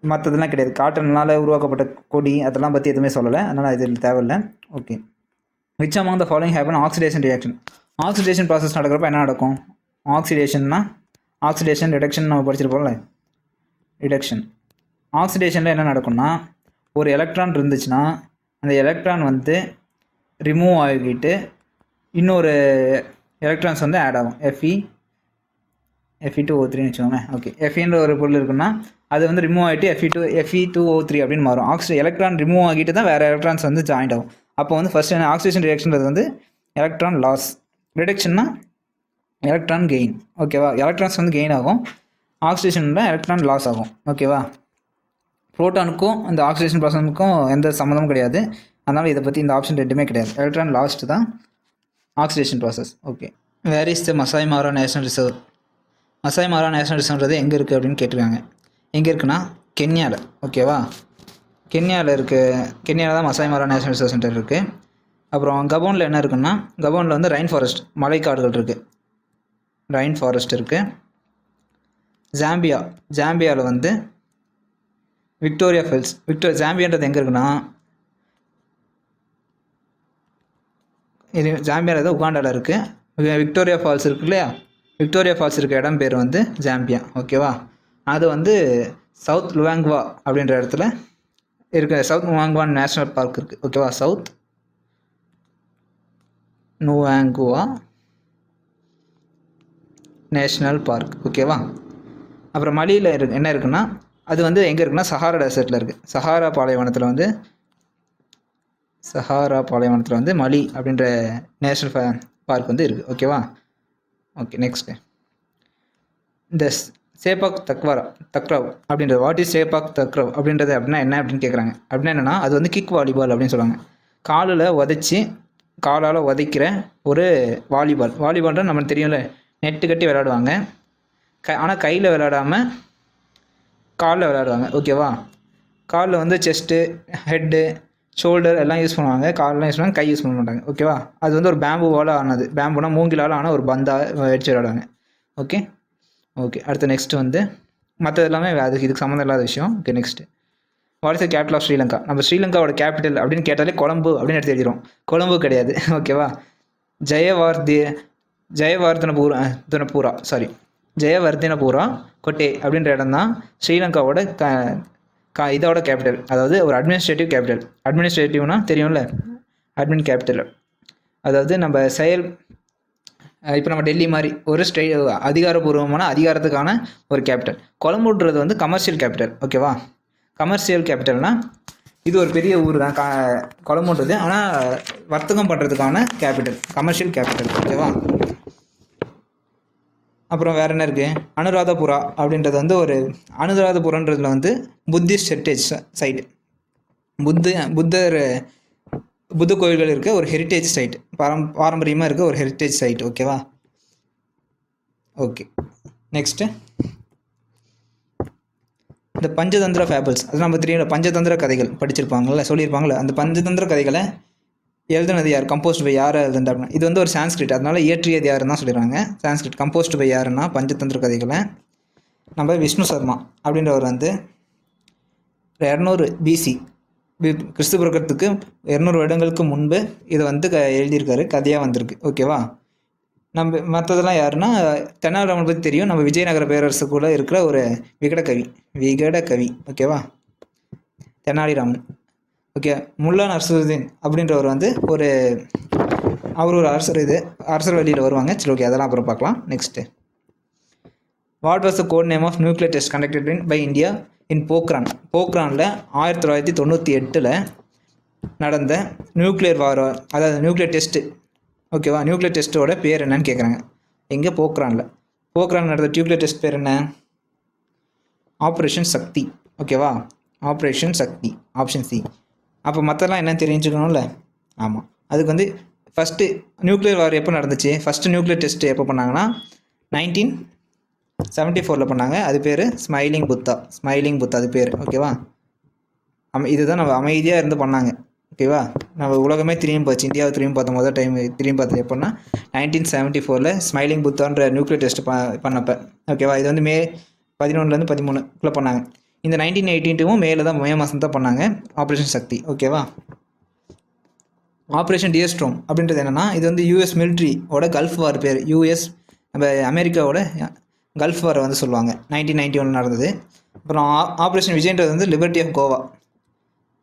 மற்றதெல்லாம் கிடையாது. காட்டனால் உருவாக்கப்பட்ட கொடி அதெல்லாம் பற்றி எதுவுமே சொல்லலை, அதனால் இது தேவையில்லை. Okay, which among the following happen oxidation reaction. Oxidation process நடக்கிறப்ப என்ன நடக்கும்? ஆக்சிடேஷன் ரிடக்ஷன் நம்ம படிச்சிருப்போம்ல, ரிடக்ஷன். ஆக்சிடேஷனில் என்ன நடக்கும்னா, ஒரு எலக்ட்ரான் இருந்துச்சுன்னா அந்த எலக்ட்ரான் வந்து ரிமூவ் ஆகிட்டு இன்னொரு எலக்ட்ரான்ஸ் வந்து ஆட் ஆகும். Fe2O3 வச்சுக்கோங்க. ஓகே, Feன்ற ஒரு பொருள் இருக்குன்னா அது வந்து ரிமூவ் ஆகிட்டு Fe2O3 அப்படின்னு மாறும். எலக்ட்ரான் ரிமூவ் ஆகிட்டு தான் வேறு எலக்ட்ரான்ஸ் வந்து ஜாயிண்ட் ஆகும். அப்போ வந்து ஃபஸ்ட் ஆக்சிடேஷன் ரியாக்ஷன்றது வந்து எலக்ட்ரான் லாஸ், ரிடக்ஷன்னா எலக்ட்ரான் கெயின். ஓகேவா? எலக்ட்ரான்ஸ் வந்து கெயின் ஆகும், ஆக்சிடேஷனில் எலக்ட்ரான் லாஸ் ஆகும். ஓகேவா? ப்ரோட்டானுக்கும் இந்த ஆக்சிடேஷன் ப்ராசஸுக்கும் எந்த சம்மந்தமும் கிடையாது. அதனால் இதை பற்றி இந்த ஆப்ஷன் ரெண்டுமே கிடையாது. எலக்ட்ரான் லாஸ்ட் தான் oxidation process. Okay, where is the Masai Mara National Reserve? Masai Mara National ரிசர்வ்ன்றது எங்கே இருக்குது அப்படின்னு கேட்டிருக்காங்க. எங்கே இருக்குன்னா கென்யாவில். ஓகேவா? கென்யாவில் தான் Maasai Mara National reserve centre இருக்குது. அப்புறம் கபோனில் என்ன இருக்குன்னா, கபோனில் வந்து ரைன் ஃபாரஸ்ட், மலைக்காடுகள் இருக்குது, ரைன் ஃபாரஸ்ட் இருக்குது. ஜாம்பியாவில் வந்து விக்டோரியா ஃபால்ஸ். ஜாம்பியான்றது எங்கே இருக்குன்னா, இது ஜாம்பியாவில் தான் உகாண்டாவில் இருக்குது. விக்டோரியா ஃபால்ஸ் இருக்கு இல்லையா, விக்டோரியா ஃபால்ஸ் இருக்க இடம் பேர் வந்து ஜாம்பியா. ஓகேவா? அது வந்து சவுத் லுவாங்வா அப்படின்ற இடத்துல இருக்க சவுத் லுவாங்வா நேஷ்னல் பார்க் இருக்குது. ஓகேவா? South Luangwa National Park. ஓகேவா? அப்புறம் மலியில் என்ன இருக்குன்னா, அது வந்து எங்கே இருக்குன்னா சஹாரா டெசர்ட்டில் இருக்குது. சஹாரா பாலைவனத்தில் வந்து மலி அப்படின்ற நேஷ்னல் பார்க் வந்து இருக்குது. ஓகேவா? ஓகே, நெக்ஸ்ட்டு, இந்த சேபாக் தக்ராவ் அப்படின்றது. வாட் இஸ் சேபாக் தக்ராவ் அப்படின்றது அப்படின்னா என்ன அப்படின்னு கேட்குறாங்க. அப்படின்னா என்னென்னா, அது வந்து கிக் வாலிபால் அப்படின்னு சொல்லுவாங்க. காலால் உதைக்கிற ஒரு வாலிபால்ன்றது நம்மளுக்கு தெரியும்ல, நெட்டு கட்டி விளையாடுவாங்க. ஆனால் கையில் விளையாடாமல் காலில் விளையாடுவாங்க. ஓகேவா? காலில் வந்து செஸ்ட்டு, ஹெட்டு, ஷோல்டர் எல்லாம் யூஸ் பண்ணுவாங்க, காலெலாம் யூஸ் பண்ணுவாங்க, கை யூஸ் பண்ண மாட்டாங்க. ஓகேவா? அது வந்து ஒரு பேம்புவால் ஆனது, பேம்புனா மூங்கிலால் ஆன ஒரு பந்தாக வச்சு விளையாடுவாங்க. ஓகே, அடுத்து நெக்ஸ்ட் வந்து மற்றது எல்லாமே இதுக்கு சம்மந்தம் இல்லாத விஷயம். Okay, next, what is the capital of Sri Lanka? நம்ம ஸ்ரீலங்காவோட கேபிட்டல் அப்படின்னு கேட்டாலே கொலம்பு அப்படின்னு எடுத்து எழுதிடும். கொலம்பு கிடையாது. ஓகேவா? ஜெயவர்தி ஜெயவர்தனபூரா ஜெயவர்தனபூரா கொட்டே அப்படின்ற இடம் தான் ஸ்ரீலங்காவோட இதோட கேபிட்டல், அதாவது ஒரு அட்மினிஸ்ட்ரேட்டிவ் கேபிட்டல். அட்மினிஸ்ட்ரேட்டிவ்னா தெரியும்ல, அட்மின் கேபிட்டல், அதாவது நம்ம இப்போ நம்ம டெல்லி மாதிரி ஒரு அதிகாரப்பூர்வமான அதிகாரத்துக்கான ஒரு கேபிட்டல். கொலம்புன்றது வந்து கமர்ஷியல் கேபிட்டல். ஓகேவா, கமர்ஷியல் கேபிட்டல்னால் இது ஒரு பெரிய ஊர் தான் கொலம்புன்றது, ஆனால் வர்த்தகம் பண்ணுறதுக்கான கேபிட்டல், கமர்ஷியல் கேபிட்டல். ஓகேவா, அப்புறம் வேறு என்ன இருக்குது, அனுராதபுரா அப்படின்றது வந்து ஒரு அனுராதபுரன்றதுல வந்து புத்திஸ்ட் ஹெரிட்டேஜ் சைட்டு, புத்த கோயில்கள் இருக்க ஒரு ஹெரிட்டேஜ் சைட், பாரம்பரியமாக இருக்க ஒரு ஹெரிட்டேஜ் சைட். ஓகேவா, ஓகே. நெக்ஸ்ட்டு இந்த பஞ்சதந்திர ஃபேபிள்ஸ், அது நம்ம தெரியல, பஞ்சதந்திர கதைகள் படிச்சிருப்பாங்கள்ல, சொல்லியிருப்பாங்கள்ல, அந்த பஞ்சதந்திர கதைகளை எழுதுனது யார், கம்போஸ்ட் பை யார் எழுதுனா, இது வந்து ஒரு சான்ஸ்கிரிட், அதனால இயற்றியது யாருன்னு தான் சொல்லிடுறாங்க. சான்ஸ்கிரிட். கம்போஸ்ட் பை யாருன்னா பஞ்சதந்திர கதைகளை நம்ம விஷ்ணு சர்மா அப்படின்றவர் வந்து 200 BC கிறிஸ்து பிறக்கிறதுக்கு 200 வருடங்களுக்கு முன்பு இதை வந்து எழுதியிருக்காரு, கதையாக வந்திருக்கு. ஓகேவா, நம்ம மற்றதெல்லாம் யாருன்னா தென்னாலிராமன் பற்றி தெரியும், நம்ம விஜயநகர பேரரசுக்குள்ளே இருக்கிற ஒரு விகடகவி. ஓகேவா, தெனாலிராமன். ஓகே, முல்லா நர்சுதீன் அப்படின்றவர் வந்து அவர் ஒரு அரசர் வழியில் வருவாங்க. சரி, ஓகே, அதெல்லாம் அப்புறம் பார்க்கலாம். Next, what was the code name of nuclear test conducted by India in போக்ரானில் 1998 நடந்த நியூக்ளியர் வார், அதாவது நியூக்ளியர் டெஸ்ட்டு. ஓகேவா, நியூக்ளியர் டெஸ்ட்டோட பேர் என்னன்னு கேட்குறாங்க. எங்கே, போக்ரான் நடந்த நியூக்ளியர் டெஸ்ட் பேர் என்ன, ஆப்ரேஷன் சக்தி. ஓகேவா, ஆப்ரேஷன் சக்தி, ஆப்ஷன் சி. அப்போ மற்றெல்லாம் என்னன்னு தெரிஞ்சுக்கணும்ல. ஆமாம், அதுக்கு வந்து ஃபஸ்ட்டு நியூக்ளியர் வார் எப்போ நடந்துச்சு, ஃபஸ்ட்டு நியூக்ளியர் டெஸ்ட்டு எப்போ பண்ணாங்கன்னா 1974 பண்ணாங்க. அது பேர் ஸ்மைலிங் புத்தா அது பேர். ஓகேவா, இதுதான் நம்ம அமைதியாக இருந்து பண்ணாங்க. ஓகேவா, நம்ம உலகமே திரும்பி போச்சு, இந்தியாவை திரும்பி பார்த்த முதல் டைம் திரும்பி பார்த்தது எப்போன்னா 1974 ஸ்மைலிங் புத்தான்ற நியூக்ளியர் டெஸ்ட் பண்ணப்போ. ஓகேவா, இது வந்து மே 11 13 பண்ணாங்க. இந்த 1982 மே மாதம் தான் பண்ணாங்க ஆப்ரேஷன் சக்தி. ஓகேவா, ஆப்ரேஷன் டியர்ஸ்ட்ரோம் அப்படின்றது என்னென்னா, இது வந்து யூஎஸ் மிலிட்ரியோட கல்ஃப் வார் பேர். நம்ம அமெரிக்காவோட கல்ஃப் வாரை வந்து சொல்லுவாங்க. 1991 நடந்தது. அப்புறம் ஆப்ரேஷன் விஜய்ன்றது வந்து liberty of Goa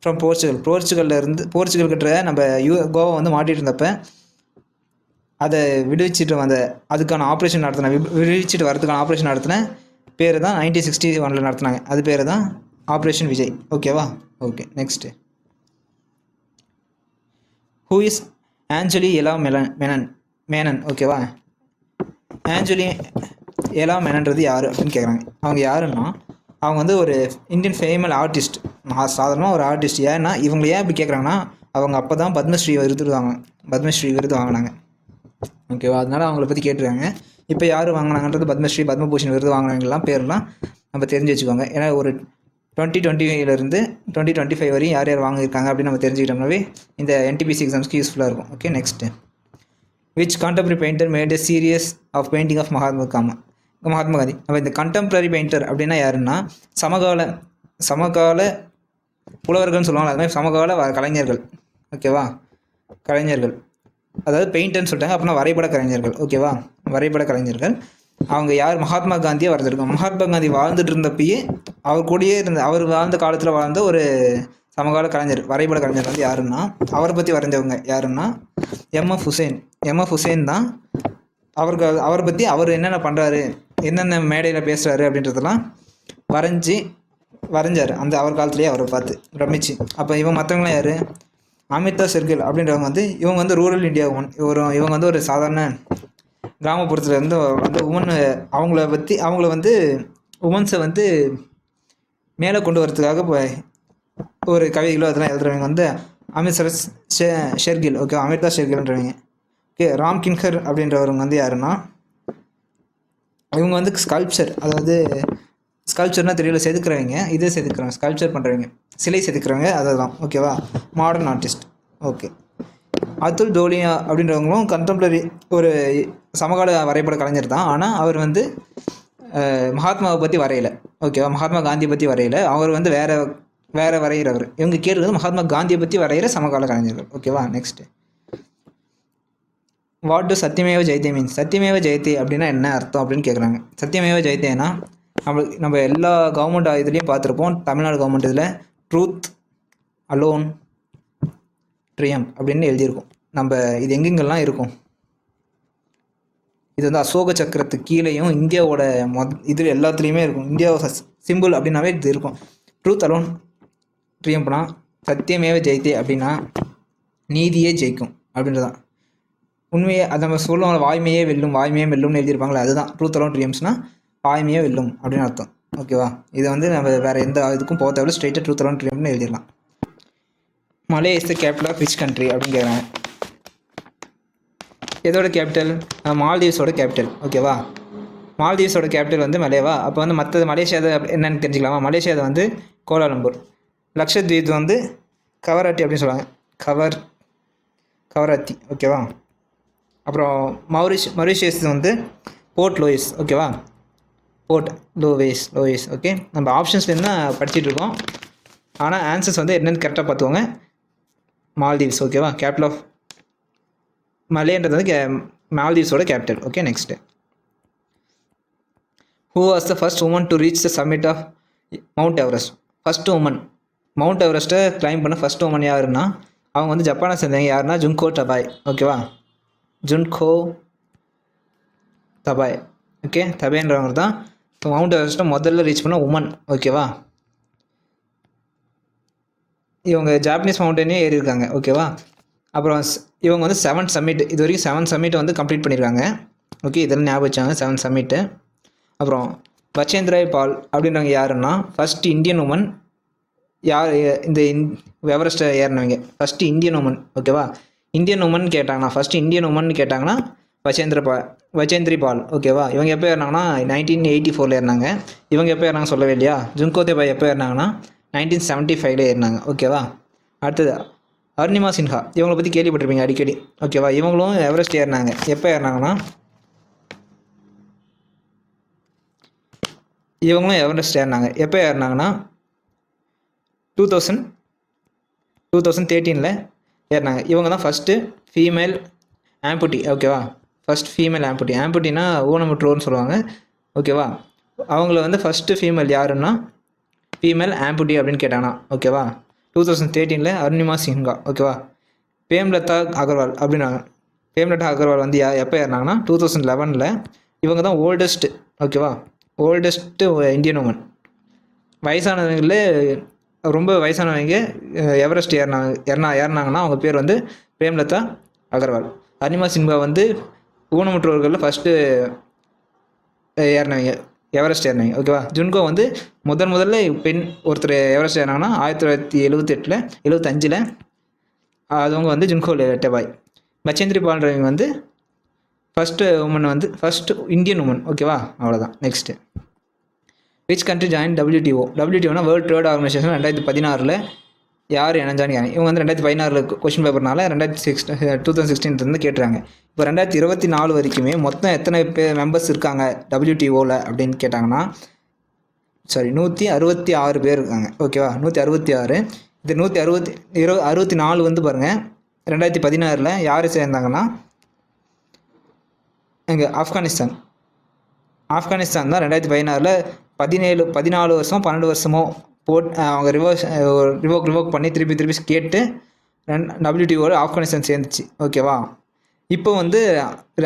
from Portugal கிட்ட நம்ம கோவா வந்து மாட்டிகிட்டு இருந்தப்போ அதை விடுவிச்சிட்டு அதுக்கான ஆப்ரேஷன் விடுவிச்சிட்டு வரதுக்கான ஆப்ரேஷன் நடத்தின பேர் தான் 1961 நடத்தினாங்க. அது பேர் தான் ஆப்ரேஷன் விஜய். ஓகேவா, ஓகே. நெக்ஸ்ட்டு, ஹூ இஸ் ஆஞ்சலி எலா மேனன். ஓகேவா, ஆஞ்சலி எலா மேனன்றது யார் அப்படின்னு கேட்குறாங்க. அவங்க யாருன்னா, அவங்க வந்து ஒரு இந்தியன் ஃபேமல் ஆர்டிஸ்ட், சாதாரணமாக ஒரு ஆர்டிஸ்ட். ஏன்னா இவங்க ஏன் இப்படி கேட்குறாங்கன்னா, அவங்க அப்போ தான் பத்மஸ்ரீ விருது வாங்கினாங்க. ஓகேவா, அதனால அவங்கள பற்றி கேட்டுருக்காங்க. இப்போ யார் வாங்கினாங்கன்றது பத்மஸ்ரீ, பத்மபூஷன் விருது வாங்கினவங்கலாம் பேர்லாம் நம்ம தெரிஞ்சு வச்சுக்கோங்க. ஏன்னா ஒரு 2020 2025 வரையும் யார் வாங்கியிருக்காங்க அப்படின்னு நம்ம தெரிஞ்சுக்கிட்டோம்னாவே இந்த NTPC எக்ஸாம்ஸ்க்கு யூஸ்ஃபுல்லாக இருக்கும். Okay. Next, which contemporary painter made a series of painting of Mahatma Gandhi. நம்ம இந்த கண்டெம்பரரி பெயிண்டர் அப்படின்னா யாருன்னா, சமகால புலவர்கள்னு சொல்லுவாங்க. அது மாதிரி சமகால கலைஞர்கள். ஓகேவா, கலைஞர்கள், அதாவது பெயிண்டர்னு சொல்லிட்டாங்க அப்படின்னா வரைபட கலைஞர்கள். ஓகேவா, வரைபட கலைஞர்கள். அவங்க யார், மகாத்மா காந்தியை வரைஞ்சிருக்காங்க. மகாத்மா காந்தி வாழ்ந்துட்டு இருந்தப்பயே அவர் கூடயே அவர் வாழ்ந்த காலத்தில் வாழ்ந்த ஒரு சமகால கலைஞர், வரைபட கலைஞர் வந்து யாருன்னா, அவரை பற்றி வரைஞ்சவங்க யாருன்னா MF ஹுசேன் தான். அவரை பற்றி அவர் என்னென்ன பண்ணுறாரு, என்னென்ன மேடையில் பேசுகிறாரு அப்படின்றதெல்லாம் வரைஞ்சார் அந்த அவர் காலத்துலேயே அவரை பார்த்து பிரமிச்சு. அப்போ மற்றவங்களாம் யார், அமிர்தா ஷெர்கில் அப்படின்றவங்க வந்து இவங்க வந்து ரூரல் இந்தியா இவங்க வந்து ஒரு சாதாரண கிராமப்புறத்தில் இருந்து அவங்கள வந்து உமன்ஸை வந்து மேலே கொண்டு வரதுக்காக ஒரு கவிதைகளோ அதெல்லாம் எழுதுறவங்க வந்து அமிர்தா ஷெர்கில். ஓகே, அமிர்தா ஷெர்கில்ன்றவங்க. ஓகே, ராம் கின்கர் அப்படின்றவங்க வந்து யாருன்னா, இவங்க வந்து ஸ்கல்ப்சர், அதாவது ஸ்கல்ப்சர்னால் தெரியல, செதுக்குறவங்க, ஸ்கல்ப்சர் பண்ணுறவங்க, சிலை செதுக்குறவங்க, அதெல்லாம். ஓகேவா, modern artist. Okay. Atul Dodiya அப்படின்றவங்களும் கண்டெம்பரரி ஒரு சமகால வரைபட கலைஞர் தான். ஆனால் அவர் வந்து மகாத்மாவை பற்றி வரையலை. ஓகேவா, மகாத்மா காந்தியை பற்றி வரையலை. அவர் வந்து வேறு வரைகிறவர். இவங்க கேட்டு வந்து மகாத்மா காந்தியை பற்றி வரைகிற சமகால கலைஞர்கள். ஓகேவா. Next, what do Satyameva Jayate means? Satyameva Jayate அப்படின்னா என்ன அர்த்தம் அப்படின்னு கேட்குறாங்க. சத்தியமேவ ஜெயதேனா நம்ம எல்லா கவர்மெண்ட் இதுலேயும் பார்த்துருப்போம். தமிழ்நாடு கவர்மெண்ட் இதில் ட்ரூத் அலோன் ட்ரியம் அப்படின்னு எழுதியிருக்கும். நம்ம இது எங்கெங்கெல்லாம் இருக்கும்? இது வந்து அசோக சக்கரத்துக்கு கீழேயும் இந்தியாவோட இதில் எல்லாத்துலேயுமே இருக்கும். இந்தியாவோட சிம்பிள் அப்படின்னாவே இது இருக்கும். ட்ரூத் அலோன் ட்ரியம்ப்னா சத்தியமேவ ஜெயதே அப்படின்னா நீதியே ஜெயிக்கும் அப்படின்றதான். உண்மையே அதை நம்ம சொல்லுவாங்க, வாய்மையே வெல்லும் வாய்மையே வெல்லும்னு எழுதியிருப்பாங்களே, அதுதான் ட்ரூத் அலோன் ட்ரியம்ஸ்னா வாய்மையே வெல்லும் அப்படின்னு அர்த்தம். ஓகேவா? இதை வந்து நம்ம வேறு எந்த இதுக்கும் போக தேவையில்ல, ஸ்ட்ரெயிட்டாக ட்ரூத் அலோன் ட்ரியம்னு எழுதிடலாம். Male is the capital of which country அப்படின்னு கேட்குறாங்க. எதோட கேபிட்டல்? மால்தீவ்ஸோட கேபிட்டல். ஓகேவா? மால்தீவ்ஸோட கேபிட்டல் வந்து மலேவா. அப்போ வந்து மற்றது மலேசியா என்னென்னு தெரிஞ்சுக்கலாமா? மலேசியா வந்து கோலாலம்பூர். லக்ஷத்வீப் வந்து கவராட்டி அப்படின்னு சொல்லுவாங்க, கவராத்தி. ஓகேவா? அப்புறம் மொரிஷியஸ் வந்து போர்ட் லூயிஸ். ஓகேவா? Port Louis. ஓகே, நம்ம ஆப்ஷன்ஸ்லேருந்து தான் படிச்சுட்டு இருக்கோம். ஆனால் ஆன்சர்ஸ் வந்து என்னென்னு கரெக்டாக பார்த்துக்கோங்க. மால்தீவ்ஸ். ஓகேவா? கேபிட்டல் ஆஃப் மலேன்றது வந்து மால்தீவ்ஸோட capital. Okay, next. Who was the first woman to reach the summit of Mount Everest? First woman Mount எவரெஸ்ட்டை கிளைம் பண்ண ஃபஸ்ட் உமன் யாருன்னா அவங்க வந்து ஜப்பானை சேர்ந்தவங்க. யாருன்னா ஜுன்கோ தபாய். ஓகேவா? ஜுன்கோ தபாய். ஓகே, தபேன்றவங்க தான் மவுண்ட் எவரெஸ்ட்டை முதல்ல ரீச் பண்ண உமன். ஓகேவா? இவங்க ஜாப்பனீஸ் மவுண்டனே ஏறி இருக்காங்க. ஓகேவா? அப்புறம் இவங்க வந்து 7 சம்மிட், இது வரைக்கும் 7 சம்மிட்டை வந்து கம்ப்ளீட் பண்ணியிருக்காங்க. ஓகே, இதெல்லாம் ஞாபகம் வச்சாங்க 7 சம்மிட்டு. அப்புறம் பச்சேந்திராய் பால் அப்படின்றவங்க யாருன்னா ஃபஸ்ட் இந்தியன் உமன். யார் இந்த எவரெஸ்ட்டை ஏறினவங்க? First Indian woman. ஓகேவா? இந்தியன் உமன் கேட்டாங்கன்னா ஃபஸ்ட்டு இந்தியன் உமன் கேட்டாங்கன்னா பச்சேந்திரி பால். ஓகேவா? இவங்க எப்போ ஏறினாங்கன்னா 1984 ஏறினாங்க. இவங்க எப்போ ஏறினாங்க சொல்லவே இல்லையா? ஜுன்கோ தபாய் எப்போ ஏறினாங்கன்னா 1975 ஏறினாங்க. ஓகேவா? அடுத்தது அருணிமா சின்ஹா. இவங்களை பற்றி கேள்விப்பட்டிருப்பீங்க அடிக்கடி. ஓகேவா? இவங்களும் எவரெஸ்ட் ஏறினாங்க. எப்போ ஏறினாங்கன்னா இவங்களும் எவரெஸ்ட் ஏறினாங்க. எப்போ ஏறினாங்கன்னா 2013 ஏறினாங்க. இவங்க தான் ஃபஸ்ட்டு ஃபீமேல் ஆம்புட்டி. ஓகேவா? First female ஆம்புட்டி. ஆம்புட்டினா ஊனமுற்றோர்னு சொல்லுவாங்க. ஓகேவா? அவங்கள வந்து ஃபஸ்ட்டு ஃபீமேல் யாருன்னா ஃபீமேல் ஆம்புட்டி அப்படின்னு கேட்டாங்கன்னா. ஓகேவா? 2013 அருணிமா சின்ஹா. ஓகேவா? பிரேம்லதா அகர்வால் அப்படின்னாங்க. பிரேம்லதா அகர்வால் வந்து எப்போ ஏறினாங்கன்னா 2011. இவங்க தான் ஓல்டஸ்ட்டு. ஓகேவா? Oldest Indian woman. வயசானவங்களே ரொம்ப வயசானவங்க எவரெஸ்ட் ஏறினாங்கன்னா அவங்க பேர் வந்து பிரேம்லதா அகர்வால். அருணிமா சின்ஹா வந்து ஊனமுற்றோர்களில் ஃபஸ்ட்டு ஏறினவங்க, எவரெஸ்ட் ஏறினவங்க. ஓகேவா? ஜுன்கோ வந்து முதல்ல பெண் ஒருத்தர் எவரெஸ்ட் ஏறினாங்கன்னா 1975. அதுவங்க வந்து ஜுன்கோ தபாய். பச்சேந்திரி பால்ன்றவங்க வந்து ஃபஸ்ட்டு உமன் வந்து ஃபஸ்ட்டு இந்தியன் உமன். ஓகேவா? அவ்வளோதான். Next, which country join WTO? WTOனா வேர்ல்டு ட்ரேட் ஆர்கனைசேஷன் 2016 யார் இணைஞ்சான்னு கேட்க. இவங்க வந்து 2016 கொஷின் பேப்பர்னால 2016 கேட்டுறாங்க. இப்போ 2024 வரைக்குமே மொத்தம் எத்தனை மெம்பர்ஸ் இருக்காங்க WTOவில் அப்படின்னு கேட்டாங்கன்னா 166 பேர் இருக்காங்க. ஓகேவா? 166. இது 164 வந்து பாருங்கள் 2016 யார் சேர்ந்தாங்கன்னா இங்கே ஆப்கானிஸ்தான் தான் 2016 14 வருஷம் 12 வருஷமோ அவங்க ரிவோக் பண்ணி திருப்பி கேட்டு WTO ஆப்கானிஸ்தான் சேர்ந்துச்சு. ஓகேவா? இப்போ வந்து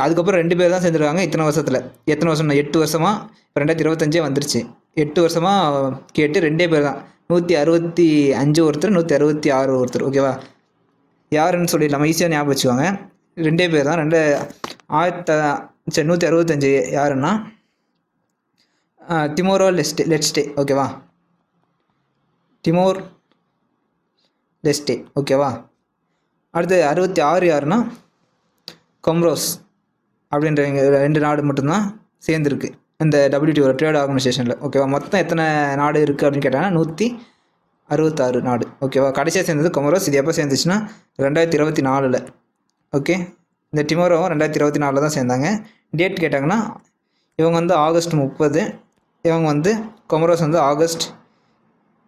அதுக்கப்புறம் 2 பேர் தான் சேர்ந்துருக்காங்க இத்தனை வருஷத்தில். எத்தனை வருஷம்? 8 வருஷமாக. இப்போ 2025 வந்துருச்சு. 8 வருஷமாக கேட்டு 2 பேர் தான். 165 ஒருத்தர், 166 ஒருத்தர். ஓகேவா? யாருன்னு சொல்லிடலாமா? ஈஸியாக ஞாபகம் வச்சுக்கோங்க. 2 பேர் தான். 165 யாருன்னா திமோர் லெஸ்டே. ஓகேவா? Timor Leste. ஓகேவா? அடுத்து 66 யாருன்னா கொம்ரோஸ் அப்படின்றவங்க. 2 நாடு மட்டும்தான் சேர்ந்துருக்கு இந்த WTO ட்ரேட் ஆர்கனைசேஷனில். ஓகேவா? மொத்தம் எத்தனை நாடு இருக்குது அப்படின்னு கேட்டாங்கன்னா 166 நாடு. ஓகேவா? கடைசியாக சேர்ந்தது கொமரோஸ். இது எப்போ சேர்ந்துச்சுன்னா 2024. ஓகே, இந்த டிமோரோவும் 2024 தான் சேர்ந்தாங்க. டேட் கேட்டாங்கன்னா இவங்க வந்து ஆகஸ்ட் 30, இவங்க வந்து கொமரோஸ் வந்து ஆகஸ்ட்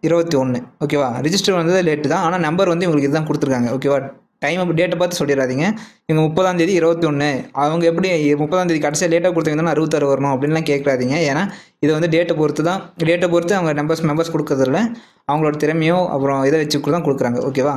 21. ஓகேவா? ரிஜிஸ்டர் வந்தது லேட்டு தான், ஆனால் நம்பர் வந்து இவங்களுக்கு இதுதான் கொடுத்துருக்காங்க. ஓகேவா? டைமை டேட்டை பார்த்து சொல்லிடாதீங்க. இவங்க 30ஆம் தேதி 21 அவங்க எப்படி 30ஆம் தேதி கடைசியாக லேட்டாக கொடுத்தீங்கன்னா 66 வரணும் அப்படின்லாம் கேட்காதீங்க. ஏன்னா இது வந்து டேட்டை பொறுத்து அவங்க மெம்பர்ஸ் கொடுக்கறதில்ல, அவங்களோட திறமையோ அப்புறம் இதை வச்சு தான் கொடுக்குறாங்க. ஓகேவா?